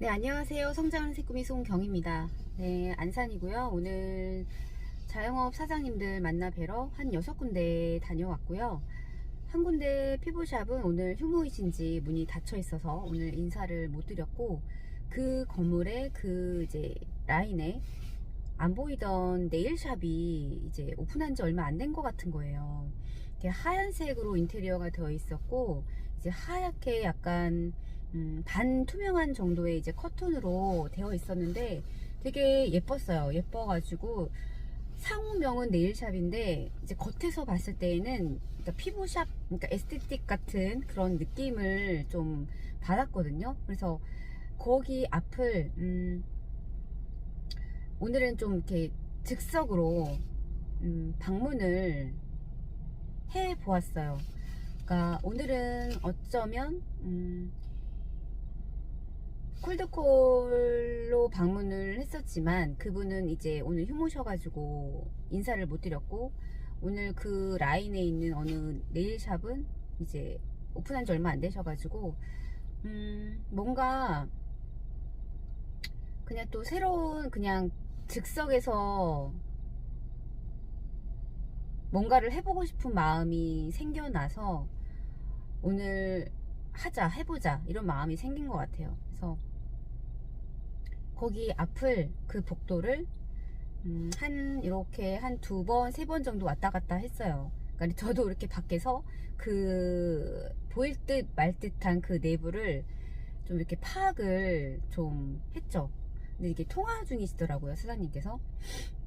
네, 안녕하세요. 성장하는 새꾸미 송경입니다. 네, 안산이고요. 오늘 자영업 사장님들 만나 뵈러 한 6군데 다녀왔고요. 한 군데 피부샵은 오늘 휴무이신지 문이 닫혀 있어서 오늘 인사를 못 드렸고, 그 건물에 그 이제 라인에 안 보이던 네일샵이 이제 오픈한 지 얼마 안 된 것 같은 거예요. 이렇게 하얀색으로 인테리어가 되어 있었고, 이제 하얗게 약간 반투명한 정도의 이제 커튼으로 되어 있었는데 되게 예뻤어요. 예뻐가지고 상호명은 네일샵인데 이제 겉에서 봤을 때에는 그러니까 피부샵, 그러니까 에스테틱 같은 그런 느낌을 좀 받았거든요. 그래서 거기 앞을 오늘은 좀 이렇게 즉석으로 방문을 해 보았어요. 그러니까 오늘은 어쩌면 콜드콜로 방문을 했었지만 그분은 이제 오늘 휴무셔가지고 인사를 못 드렸고, 오늘 그 라인에 있는 어느 네일샵은 이제 오픈한 지 얼마 안 되셔가지고 뭔가 그냥 또 새로운 그냥 즉석에서 뭔가를 해보고 싶은 마음이 생겨나서 오늘 하자, 해보자 이런 마음이 생긴 것 같아요. 그래서 거기 앞을, 그 복도를 이렇게 한 2번, 3번 정도 왔다 갔다 했어요. 그러니까 저도 이렇게 밖에서 그 보일 듯 말 듯한 그 내부를 좀 이렇게 파악을 좀 했죠. 근데 이게 통화 중이시더라고요, 사장님께서.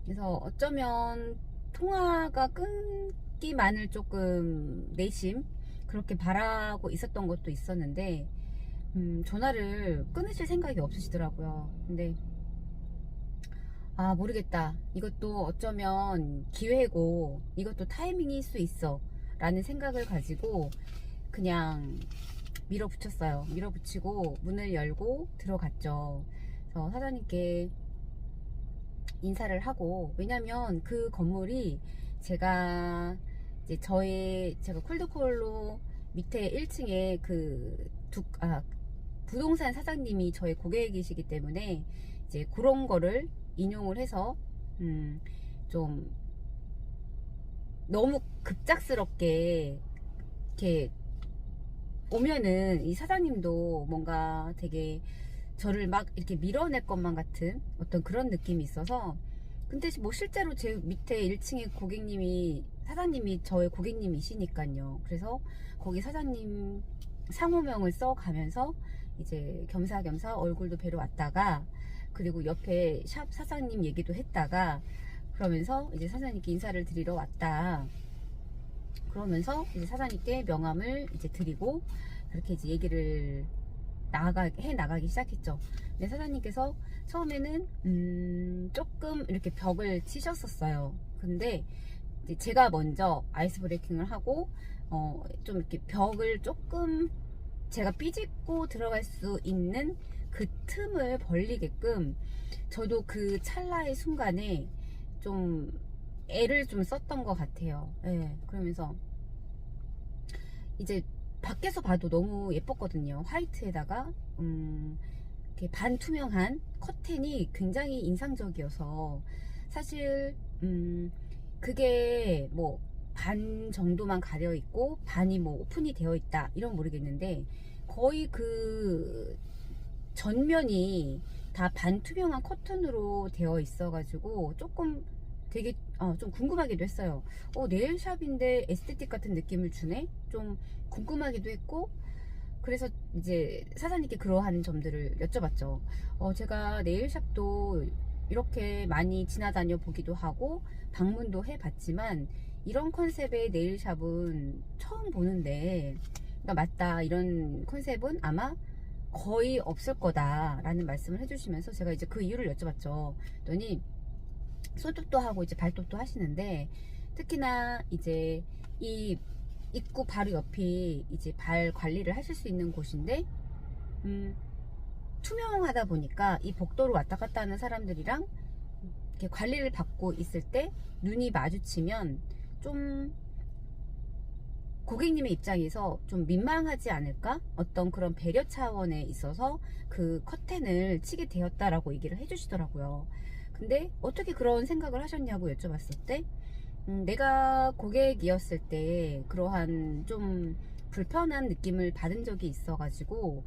그래서 어쩌면 통화가 끊기만을 조금 내심 그렇게 바라고 있었던 것도 있었는데 전화를 끊으실 생각이 없으시더라고요. 근데 모르겠다, 이것도 어쩌면 기회고 이것도 타이밍일 수 있어 라는 생각을 가지고 그냥 밀어붙였어요. 밀어붙이고 문을 열고 들어갔죠. 그래서 사장님께 인사를 하고, 왜냐면 그 건물이 제가 이제 제가 콜드콜로 밑에 1층에 부동산 사장님이 저의 고객이시기 때문에 이제 그런 거를 인용을 해서 좀 너무 급작스럽게 이렇게 오면은 이 사장님도 뭔가 되게 저를 막 이렇게 밀어낼 것만 같은 어떤 그런 느낌이 있어서. 근데 뭐 실제로 제 밑에 1층에 사장님이 저의 고객님이시니까요. 그래서 거기 사장님 상호명을 써가면서 이제 겸사겸사 얼굴도 뵈러 왔다가, 그리고 옆에 샵 사장님 얘기도 했다가, 그러면서 이제 사장님께 인사를 드리러 왔다 그러면서 이제 사장님께 명함을 이제 드리고, 그렇게 이제 얘기를 나가기 시작했죠. 근데 사장님께서 처음에는 조금 이렇게 벽을 치셨었어요. 근데 이제 제가 먼저 아이스 브레이킹을 하고 좀 이렇게 벽을 조금 제가 삐집고 들어갈 수 있는 그 틈을 벌리게끔 저도 그 찰나의 순간에 좀 애를 좀 썼던 것 같아요. 네, 그러면서 이제 밖에서 봐도 너무 예뻤거든요. 화이트에다가 이렇게 반투명한 커튼이 굉장히 인상적이어서, 사실 그게 뭐 반 정도만 가려 있고 반이 뭐 오픈이 되어 있다 이런 모르겠는데, 거의 그 전면이 다 반투명한 커튼으로 되어 있어 가지고 조금 되게 좀 궁금하기도 했어요. 네일샵인데 에스테틱 같은 느낌을 주네? 좀 궁금하기도 했고, 그래서 이제 사장님께 그러한 점들을 여쭤봤죠. 제가 네일샵도 이렇게 많이 지나다녀 보기도 하고 방문도 해봤지만 이런 컨셉의 네일샵은 처음 보는데, 그러니까 맞다, 이런 컨셉은 아마 거의 없을 거다 라는 말씀을 해주시면서 제가 이제 그 이유를 여쭤봤죠. 그랬더니 손톱도 하고 이제 발톱도 하시는데, 특히나 이제 이 입구 바로 옆이 이제 발 관리를 하실 수 있는 곳인데 투명하다 보니까 이 복도로 왔다 갔다 하는 사람들이랑 이렇게 관리를 받고 있을 때 눈이 마주치면 좀 고객님의 입장에서 좀 민망하지 않을까? 어떤 그런 배려 차원에 있어서 그 커튼을 치게 되었다라고 얘기를 해주시더라고요. 근데 어떻게 그런 생각을 하셨냐고 여쭤봤을 때, 내가 고객이었을 때 그러한 좀 불편한 느낌을 받은 적이 있어가지고,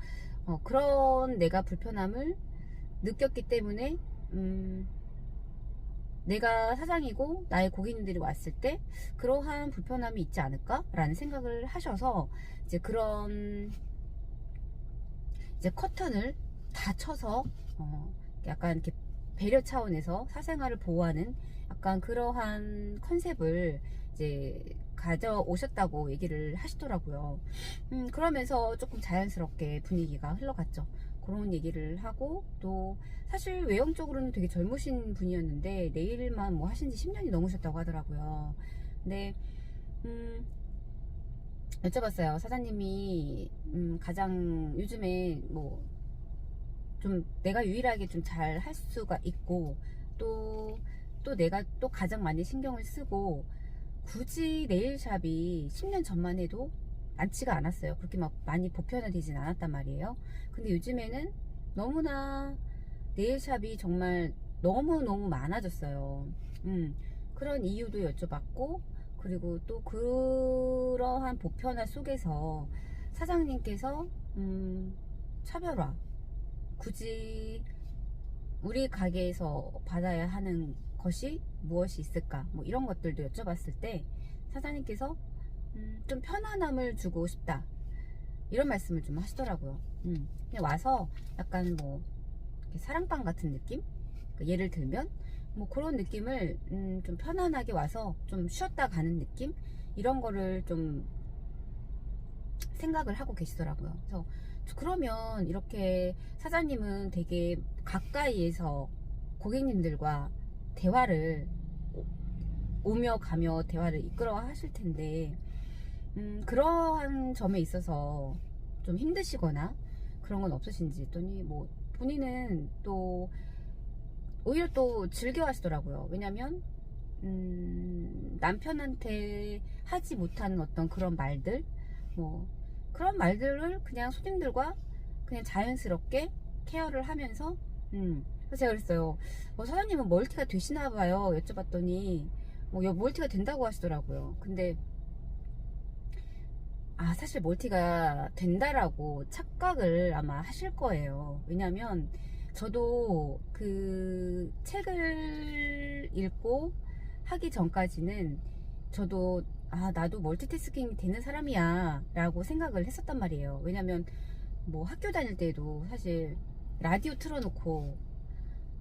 그런 내가 불편함을 느꼈기 때문에, 내가 사장이고 나의 고객님들이 왔을 때 그러한 불편함이 있지 않을까? 라는 생각을 하셔서 이제 그런 이제 커튼을 다 쳐서 약간 이렇게 배려 차원에서 사생활을 보호하는 약간 그러한 컨셉을 이제 가져오셨다고 얘기를 하시더라고요. 그러면서 조금 자연스럽게 분위기가 흘러갔죠. 그런 얘기를 하고, 또 사실 외형적으로는 되게 젊으신 분이었는데 네일만 뭐 하신 지 10년이 넘으셨다고 하더라고요. 근데 여쭤봤어요. 사장님이 가장 요즘에 뭐 좀 내가 유일하게 좀 잘 할 수가 있고, 또 내가 또 가장 많이 신경을 쓰고, 굳이 네일샵이 10년 전만 해도 많지가 않았어요. 그렇게 막 많이 보편화되진 않았단 말이에요. 근데 요즘에는 너무나 네일샵이 정말 너무너무 많아졌어요. 그런 이유도 여쭤봤고, 그리고 또 그러한 보편화 속에서 사장님께서 차별화, 굳이 우리 가게에서 받아야 하는 것이 무엇이 있을까, 뭐 이런 것들도 여쭤봤을 때 사장님께서 좀 편안함을 주고 싶다, 이런 말씀을 좀 하시더라고요. 그냥 와서 약간 뭐 사랑방 같은 느낌? 예를 들면 뭐 그런 느낌을 좀 편안하게 와서 좀 쉬었다 가는 느낌? 이런 거를 좀 생각을 하고 계시더라고요. 그래서 그러면 이렇게 사장님은 되게 가까이에서 고객님들과 대화를 오며 가며 대화를 이끌어 하실 텐데, 그러한 점에 있어서 좀 힘드시거나 그런 건 없으신지 했더니, 뭐 본인은 또 오히려 또 즐겨 하시더라고요. 왜냐면 남편한테 하지 못하는 어떤 그런 말들, 뭐 그런 말들을 그냥 손님들과 그냥 자연스럽게 케어를 하면서, 그래서 제가 그랬어요. 사장님은 멀티가 되시나 봐요. 여쭤봤더니 멀티가 된다고 하시더라고요. 근데 사실 멀티가 된다라고 착각을 아마 하실 거예요. 왜냐면 저도 그 책을 읽고 하기 전까지는 저도 나도 멀티태스킹이 되는 사람이야 라고 생각을 했었단 말이에요. 왜냐면 뭐 학교 다닐 때도 사실 라디오 틀어놓고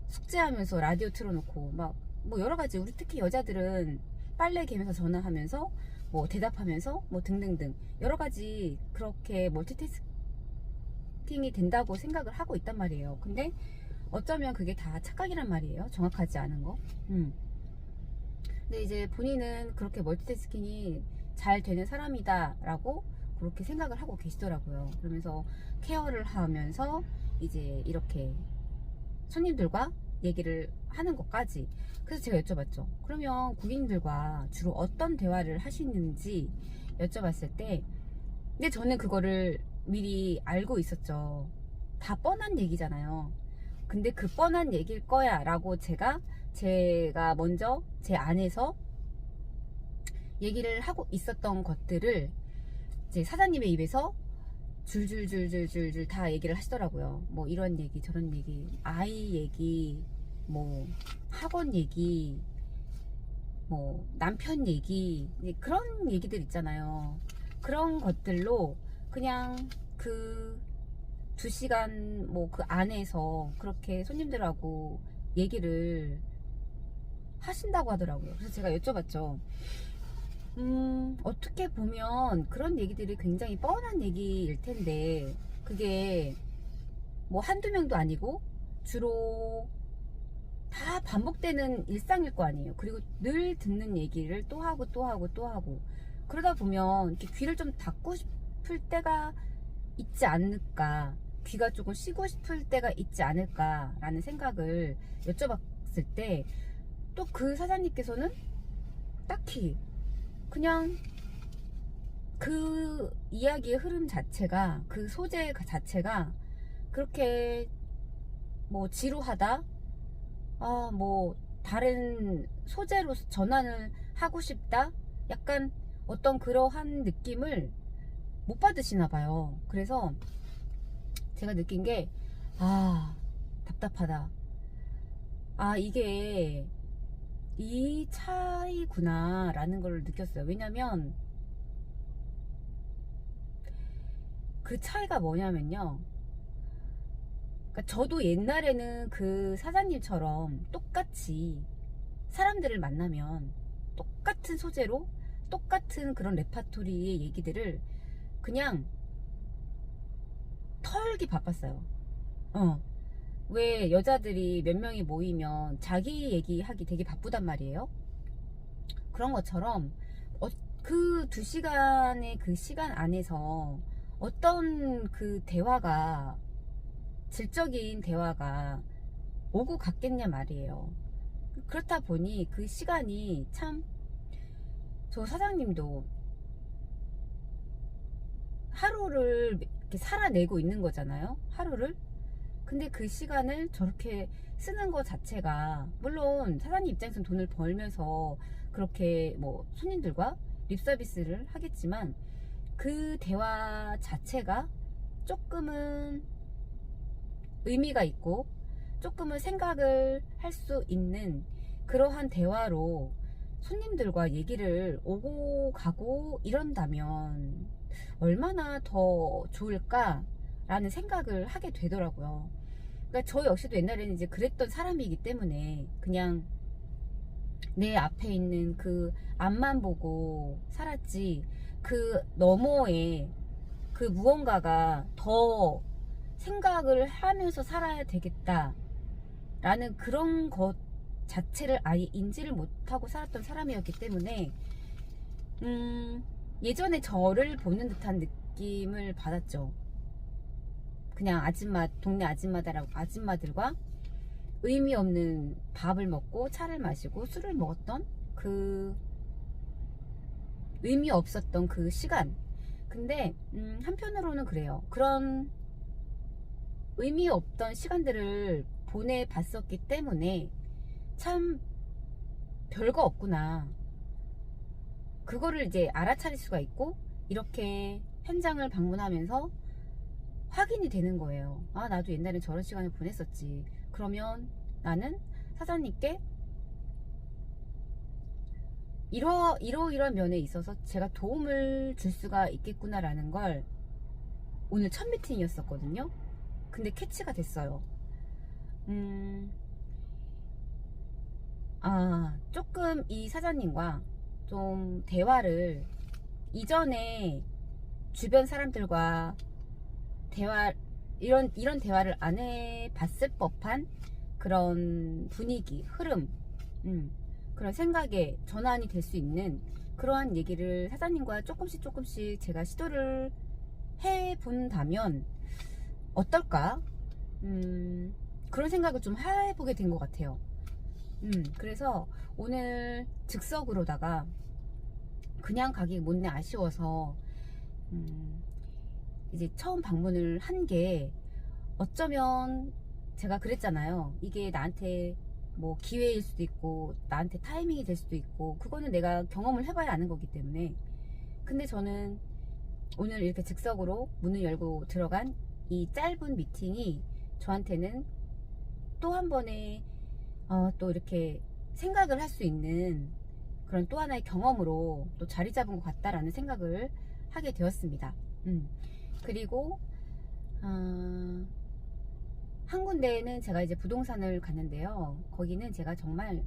숙제하면서 라디오 틀어놓고 막 뭐 여러가지, 우리 특히 여자들은 빨래 개면서 전화하면서 뭐 대답하면서 뭐 등등등 여러가지 그렇게 멀티태스킹이 된다고 생각을 하고 있단 말이에요. 근데 어쩌면 그게 다 착각이란 말이에요. 정확하지 않은 거. 근데 이제 본인은 그렇게 멀티태스킹이 잘 되는 사람이다 라고 그렇게 생각을 하고 계시더라고요. 그러면서 케어를 하면서 이제 이렇게 손님들과 얘기를 하는 것까지. 그래서 제가 여쭤봤죠. 그러면 고객님들과 주로 어떤 대화를 하시는지 여쭤봤을 때, 근데 저는 그거를 미리 알고 있었죠. 다 뻔한 얘기잖아요. 근데 그 뻔한 얘기일 거야 라고 제가 먼저 제 안에서 얘기를 하고 있었던 것들을 이제 사장님의 입에서 줄줄줄줄줄줄 다 얘기를 하시더라고요. 뭐 이런 얘기 저런 얘기, 아이 얘기, 뭐 학원 얘기, 뭐 남편 얘기, 그런 얘기들 있잖아요. 그런 것들로 그냥 그 2시간 뭐 그 안에서 그렇게 손님들하고 얘기를 하신다고 하더라고요. 그래서 제가 여쭤봤죠. 어떻게 보면 그런 얘기들이 굉장히 뻔한 얘기일 텐데, 그게 뭐 한두 명도 아니고 주로 다 반복되는 일상일 거 아니에요. 그리고 늘 듣는 얘기를 또 하고 또 하고 또 하고, 그러다 보면 이렇게 귀를 좀 닫고 싶을 때가 있지 않을까, 귀가 조금 쉬고 싶을 때가 있지 않을까라는 생각을 여쭤봤을 때, 또 그 사장님께서는 딱히 그냥 그 이야기의 흐름 자체가, 그 소재 자체가 그렇게 뭐 지루하다, 뭐 다른 소재로 전환을 하고 싶다, 약간 어떤 그러한 느낌을 못 받으시나 봐요. 그래서 제가 느낀 게, 답답하다. 이게 이 차이구나 라는 걸 느꼈어요. 왜냐면 그 차이가 뭐냐면요, 그러니까 저도 옛날에는 그 사장님처럼 똑같이 사람들을 만나면 똑같은 소재로 똑같은 그런 레파토리의 얘기들을 그냥 털기 바빴어요. 왜 여자들이 몇 명이 모이면 자기 얘기하기 되게 바쁘단 말이에요. 그런 것처럼 그 2시간의 그 시간 안에서 어떤 그 대화가, 질적인 대화가 오고 갔겠냐 말이에요. 그렇다 보니 그 시간이 참, 저 사장님도 하루를 이렇게 살아내고 있는 거잖아요, 하루를. 근데 그 시간을 저렇게 쓰는 것 자체가, 물론 사장님 입장에서는 돈을 벌면서 그렇게 뭐 손님들과 립서비스를 하겠지만, 그 대화 자체가 조금은 의미가 있고 조금은 생각을 할 수 있는 그러한 대화로 손님들과 얘기를 오고 가고 이런다면 얼마나 더 좋을까라는 생각을 하게 되더라고요. 그러니까 저 역시도 옛날에는 이제 그랬던 사람이기 때문에 그냥 내 앞에 있는 그 앞만 보고 살았지, 그 너머에 그 무언가가 더 생각을 하면서 살아야 되겠다 라는 그런 것 자체를 아예 인지를 못하고 살았던 사람이었기 때문에 예전에 저를 보는 듯한 느낌을 받았죠. 그냥 동네 아줌마들과 의미 없는 밥을 먹고 차를 마시고 술을 먹었던 그 의미 없었던 그 시간. 근데 한편으로는 그래요. 그런 의미 없던 시간들을 보내봤었기 때문에 참 별거 없구나, 그거를 이제 알아차릴 수가 있고, 이렇게 현장을 방문하면서 확인이 되는 거예요. 나도 옛날에 저런 시간을 보냈었지. 그러면 나는 사장님께 이러이러한 면에 있어서 제가 도움을 줄 수가 있겠구나라는 걸, 오늘 첫 미팅이었었거든요. 근데 캐치가 됐어요. 조금 이 사장님과 좀 대화를, 이전에 주변 사람들과 이런 대화를 안 해봤을 법한 그런 분위기, 흐름, 그런 생각에 전환이 될 수 있는 그러한 얘기를 사장님과 조금씩 제가 시도를 해본다면 어떨까? 그런 생각을 좀 해보게 된 것 같아요. 그래서 오늘 즉석으로다가 그냥 가기 못내 아쉬워서 이제 처음 방문을 한 게, 어쩌면 제가 그랬잖아요. 이게 나한테 뭐 기회일 수도 있고 나한테 타이밍이 될 수도 있고, 그거는 내가 경험을 해봐야 아는 거기 때문에. 근데 저는 오늘 이렇게 즉석으로 문을 열고 들어간 이 짧은 미팅이 저한테는 또 한 번의 또 이렇게 생각을 할 수 있는 그런 또 하나의 경험으로 또 자리 잡은 것 같다라는 생각을 하게 되었습니다. 그리고 한 군데는 제가 이제 부동산을 갔는데요. 거기는 제가 정말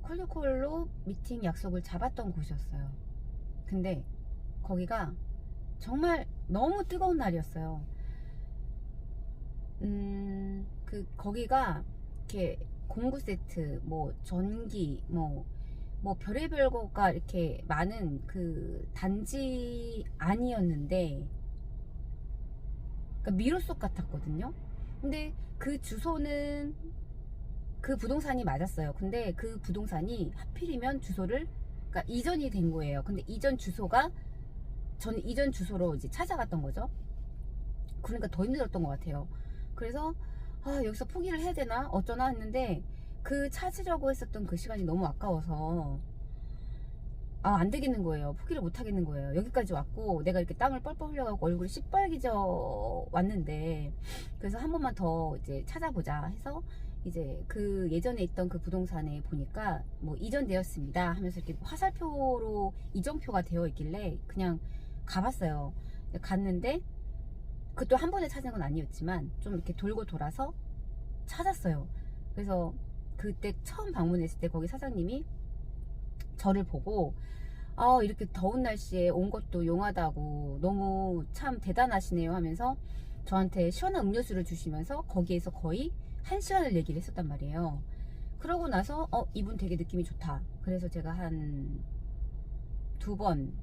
콜로콜로 미팅 약속을 잡았던 곳이었어요. 근데 거기가 정말 너무 뜨거운 날이었어요. 거기가 이렇게 공구 세트, 뭐 전기, 뭐 별의별 거가 이렇게 많은 그 단지 아니었는데, 그러니까 미로속 같았거든요. 근데 그 주소는 그 부동산이 맞았어요. 근데 그 부동산이 하필이면 주소를 그러니까 이전이 된 거예요. 근데 이전 주소가 저는 이전 주소로 이제 찾아갔던 거죠. 그러니까 더 힘들었던 것 같아요. 그래서 여기서 포기를 해야 되나 어쩌나 했는데 그 찾으려고 했었던 그 시간이 너무 아까워서 안 되겠는 거예요. 포기를 못 하겠는 거예요. 여기까지 왔고 내가 이렇게 땀을 뻘뻘 흘려가고 얼굴이 시뻘개져 왔는데, 그래서 한 번만 더 이제 찾아보자 해서 이제 그 예전에 있던 그 부동산에 보니까 뭐 이전되었습니다 하면서 이렇게 화살표로 이전표가 되어 있길래 그냥 가봤어요. 갔는데 그것도 한 번에 찾은 건 아니었지만 좀 이렇게 돌고 돌아서 찾았어요. 그래서 그때 처음 방문했을 때 거기 사장님이 저를 보고 이렇게 더운 날씨에 온 것도 용하다고 너무 참 대단하시네요 하면서 저한테 시원한 음료수를 주시면서 거기에서 거의 1시간을 얘기를 했었단 말이에요. 그러고 나서 이분 되게 느낌이 좋다. 그래서 제가 한 두 번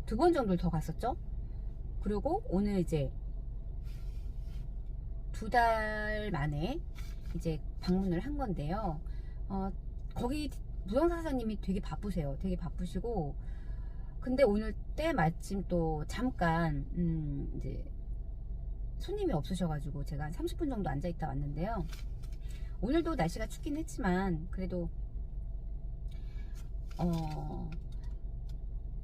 정도를 더 갔었죠. 그리고 오늘 이제 2달 만에 이제 방문을 한 건데요. 거기 부동산 사장님이 되게 바쁘세요. 되게 바쁘시고, 근데 오늘 때마침 또 잠깐 이제 손님이 없으셔가지고 제가 한 30분 정도 앉아있다 왔는데요. 오늘도 날씨가 춥긴 했지만 그래도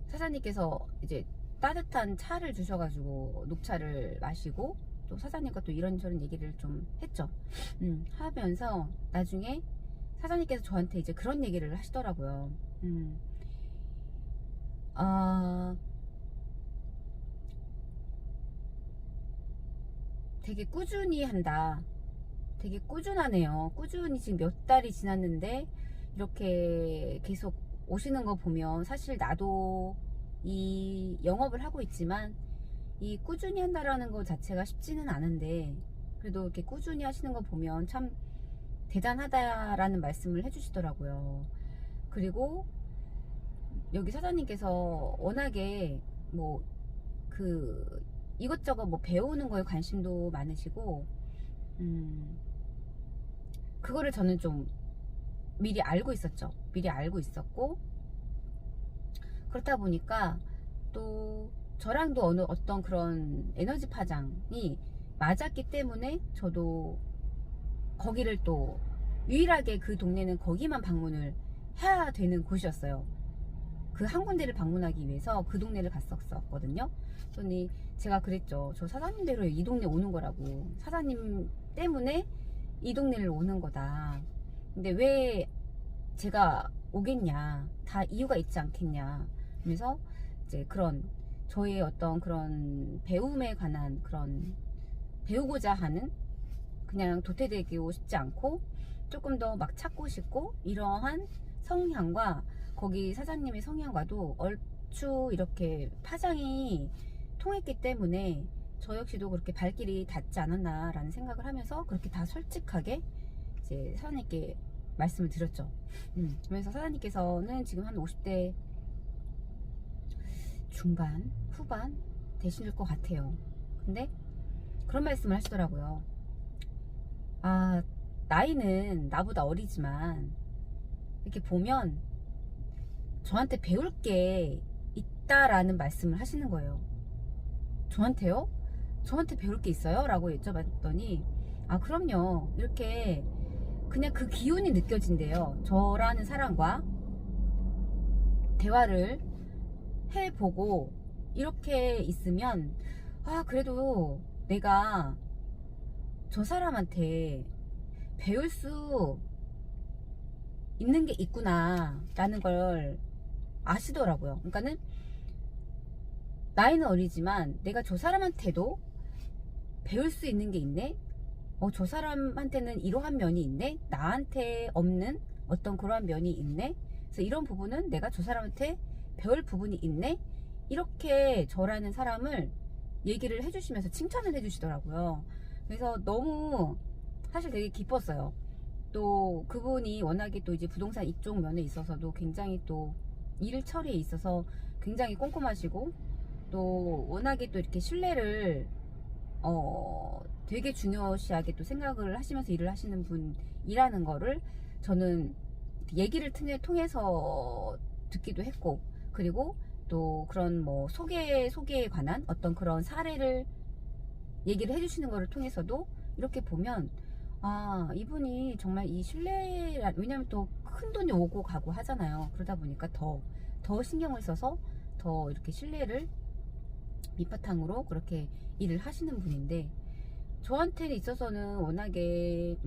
사장님께서 이제 따뜻한 차를 주셔가지고 녹차를 마시고, 또 사장님과 또 이런저런 얘기를 좀 했죠. 하면서 나중에 사장님께서 저한테 이제 그런 얘기를 하시더라고요. 되게 꾸준히 한다. 되게 꾸준하네요. 꾸준히 지금 몇 달이 지났는데 이렇게 계속 오시는 거 보면 사실 나도 이 영업을 하고 있지만 이 꾸준히 한다라는 것 자체가 쉽지는 않은데, 그래도 이렇게 꾸준히 하시는 거 보면 참 대단하다라는 말씀을 해주시더라고요. 그리고 여기 사장님께서 워낙에 뭐 이것저것 뭐 배우는 거에 관심도 많으시고, 그거를 저는 좀 미리 알고 있었죠. 미리 알고 있었고, 그렇다 보니까 또 저랑도 어떤 그런 에너지 파장이 맞았기 때문에 저도 거기를 또 유일하게 그 동네는 거기만 방문을 해야 되는 곳이었어요. 그 한 군데를 방문하기 위해서 그 동네를 갔었거든요. 그러니 제가 그랬죠. 저 사장님대로 이 동네 오는 거라고. 사장님 때문에 이 동네를 오는 거다. 근데 왜 제가 오겠냐. 다 이유가 있지 않겠냐. 그래서 이제 그런 저의 어떤 그런 배움에 관한 그런 배우고자 하는, 그냥 도태되고 싶지 않고 조금 더 막 찾고 싶고 이러한 성향과 거기 사장님의 성향과도 얼추 이렇게 파장이 통했기 때문에 저 역시도 그렇게 발길이 닿지 않았나 라는 생각을 하면서 그렇게 다 솔직하게 이제 사장님께 말씀을 드렸죠. 그래서 사장님께서는 지금 한 50대 중반 후반 되실 것 같아요. 근데 그런 말씀을 하시더라고요. 나이는 나보다 어리지만 이렇게 보면 저한테 배울 게 있다라는 말씀을 하시는 거예요. 저한테요? 저한테 배울 게 있어요? 라고 여쭤봤더니 그럼요. 이렇게 그냥 그 기운이 느껴진대요. 저라는 사람과 대화를 해보고 이렇게 있으면 그래도 내가 저 사람한테 배울 수 있는 게 있구나 라는 걸 아시더라고요. 그러니까는 나이는 어리지만 내가 저 사람한테도 배울 수 있는 게 있네. 저 사람한테는 이러한 면이 있네. 나한테 없는 어떤 그러한 면이 있네. 그래서 이런 부분은 내가 저 사람한테 배울 부분이 있네. 이렇게 저라는 사람을 얘기를 해주시면서 칭찬을 해주시더라고요. 그래서 너무 사실 되게 기뻤어요. 또 그분이 워낙에 또 이제 부동산 이쪽 면에 있어서도 굉장히 또 일 처리에 있어서 굉장히 꼼꼼하시고, 또 워낙에 또 이렇게 신뢰를 되게 중요시하게 또 생각을 하시면서 일을 하시는 분이라는 거를 저는 얘기를 통해서 듣기도 했고, 그리고 또 그런 뭐 소개에 관한 어떤 그런 사례를 얘기를 해주시는 거를 통해서도 이렇게 보면, 아, 이분이 정말 이 신뢰라, 왜냐면 또 큰 돈이 오고 가고 하잖아요. 그러다 보니까 더 신경을 써서 더 이렇게 신뢰를 밑바탕으로 그렇게 일을 하시는 분인데, 저한테 있어서는 워낙에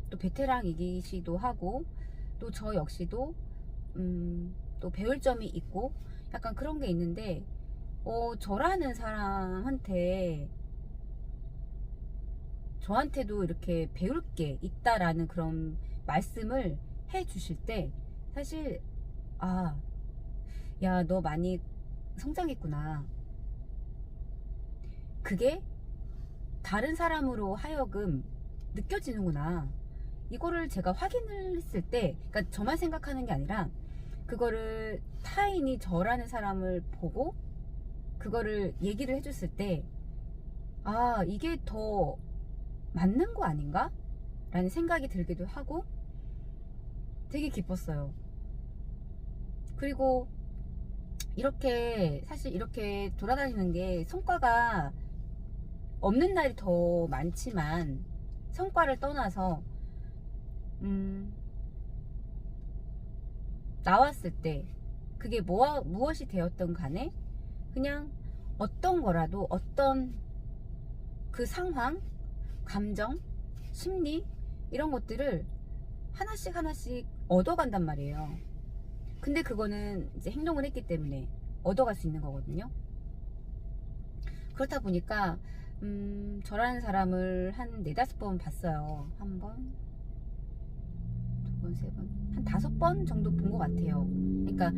또 베테랑이기시도 하고, 또 저 역시도 또 배울 점이 있고 약간 그런 게 있는데, 저라는 사람한테 저한테도 이렇게 배울 게 있다라는 그런 말씀을 해 주실 때, 사실 아, 야, 너 많이 성장했구나, 그게 다른 사람으로 하여금 느껴지는구나, 이거를 제가 확인을 했을 때, 그러니까 저만 생각하는 게 아니라 그거를 타인이 저라는 사람을 보고 그거를 얘기를 해줬을 때, 아, 이게 더 맞는 거 아닌가? 라는 생각이 들기도 하고 되게 기뻤어요. 그리고 이렇게 사실 이렇게 돌아다니는 게 성과가 없는 날이 더 많지만, 성과를 떠나서 나왔을 때 그게 무엇이 되었던 간에 그냥 어떤 거라도 어떤 그 상황, 감정, 심리, 이런 것들을 하나씩 하나씩 얻어간단 말이에요. 근데 그거는 이제 행동을 했기 때문에 얻어갈 수 있는 거거든요. 그렇다 보니까 저라는 사람을 한 4-5번 봤어요. 한 번, 두 번, 세 번, 한 5번 정도 본 것 같아요. 그러니까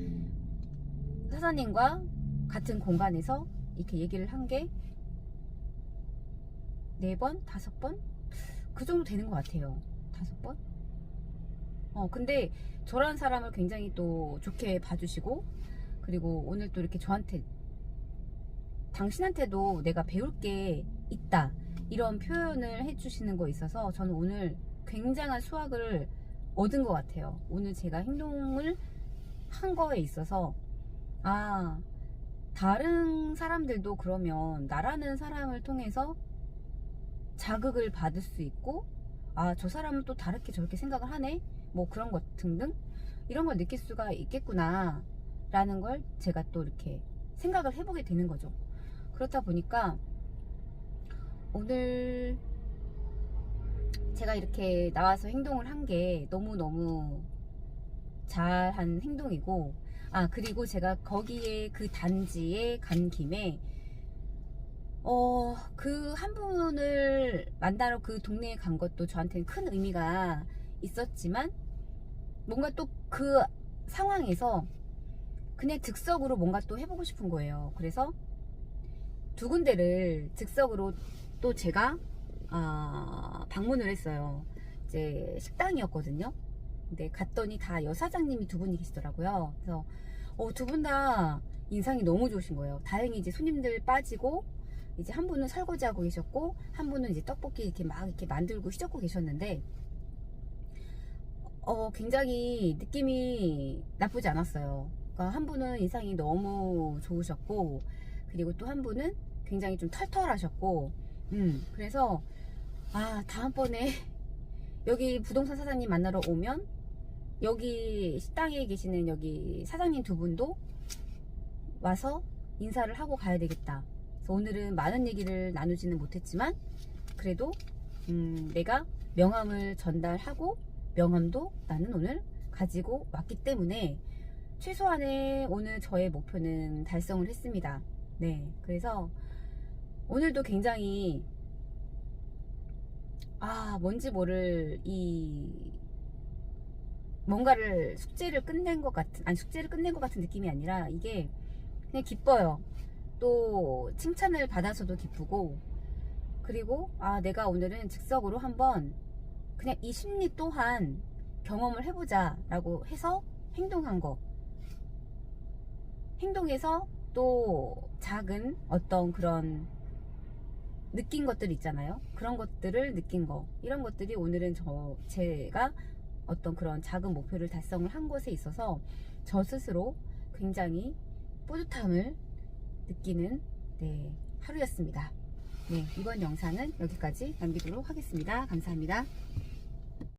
사장님과 같은 공간에서 이렇게 얘기를 한 게 4번, 5번? 그 정도 되는 것 같아요. 5번? 근데 저라는 사람을 굉장히 또 좋게 봐주시고, 그리고 오늘 또 이렇게 저한테, 당신한테도 내가 배울 게 있다, 이런 표현을 해주시는 거 있어서 저는 오늘 굉장한 수확을 얻은 것 같아요. 오늘 제가 행동을 한 거에 있어서, 아, 다른 사람들도 그러면 나라는 사람을 통해서 자극을 받을 수 있고, 아, 저 사람은 또 다르게 저렇게 생각을 하네, 뭐 그런 것 등등, 이런 걸 느낄 수가 있겠구나 라는 걸 제가 또 이렇게 생각을 해보게 되는 거죠. 그렇다 보니까 오늘 제가 이렇게 나와서 행동을 한 게 너무너무 잘한 행동이고, 아, 그리고 제가 거기에 그 단지에 간 김에 그 한 분을 만나러 그 동네에 간 것도 저한테는 큰 의미가 있었지만, 뭔가 또 그 상황에서 그냥 즉석으로 뭔가 또 해보고 싶은 거예요. 그래서 2군데를 즉석으로 또 제가 방문을 했어요. 이제 식당이었거든요. 근데 갔더니 다 여사장님이 2분이 계시더라고요. 그래서 2분 다 인상이 너무 좋으신 거예요. 다행히 이제 손님들 빠지고, 이제 한 분은 설거지하고 계셨고, 한 분은 이제 떡볶이 이렇게 막 이렇게 만들고 휘젓고 계셨는데, 굉장히 느낌이 나쁘지 않았어요. 그러니까 한 분은 인상이 너무 좋으셨고, 그리고 또 한 분은 굉장히 좀 털털하셨고, 그래서 다음번에 여기 부동산 사장님 만나러 오면 여기 식당에 계시는 여기 사장님 2분도 와서 인사를 하고 가야 되겠다. 그래서 오늘은 많은 얘기를 나누지는 못했지만, 그래도 내가 명함을 전달하고 명함도 나는 오늘 가지고 왔기 때문에 최소한의 오늘 저의 목표는 달성을 했습니다. 네, 그래서 오늘도 굉장히 뭔지 모를 뭔가를 숙제를 끝낸 것 같은 느낌이 아니라, 이게 그냥 기뻐요. 또 칭찬을 받아서도 기쁘고, 그리고 내가 오늘은 즉석으로 한번 그냥 이 심리 또한 경험을 해보자 라고 해서 행동한 거, 행동해서 또 작은 어떤 그런 느낀 것들 있잖아요. 그런 것들을 느낀 거, 이런 것들이 오늘은 제가 어떤 그런 작은 목표를 달성을 한 것에 있어서 저 스스로 굉장히 뿌듯함을 느끼는 네, 하루였습니다. 네, 이번 영상은 여기까지 남기도록 하겠습니다. 감사합니다.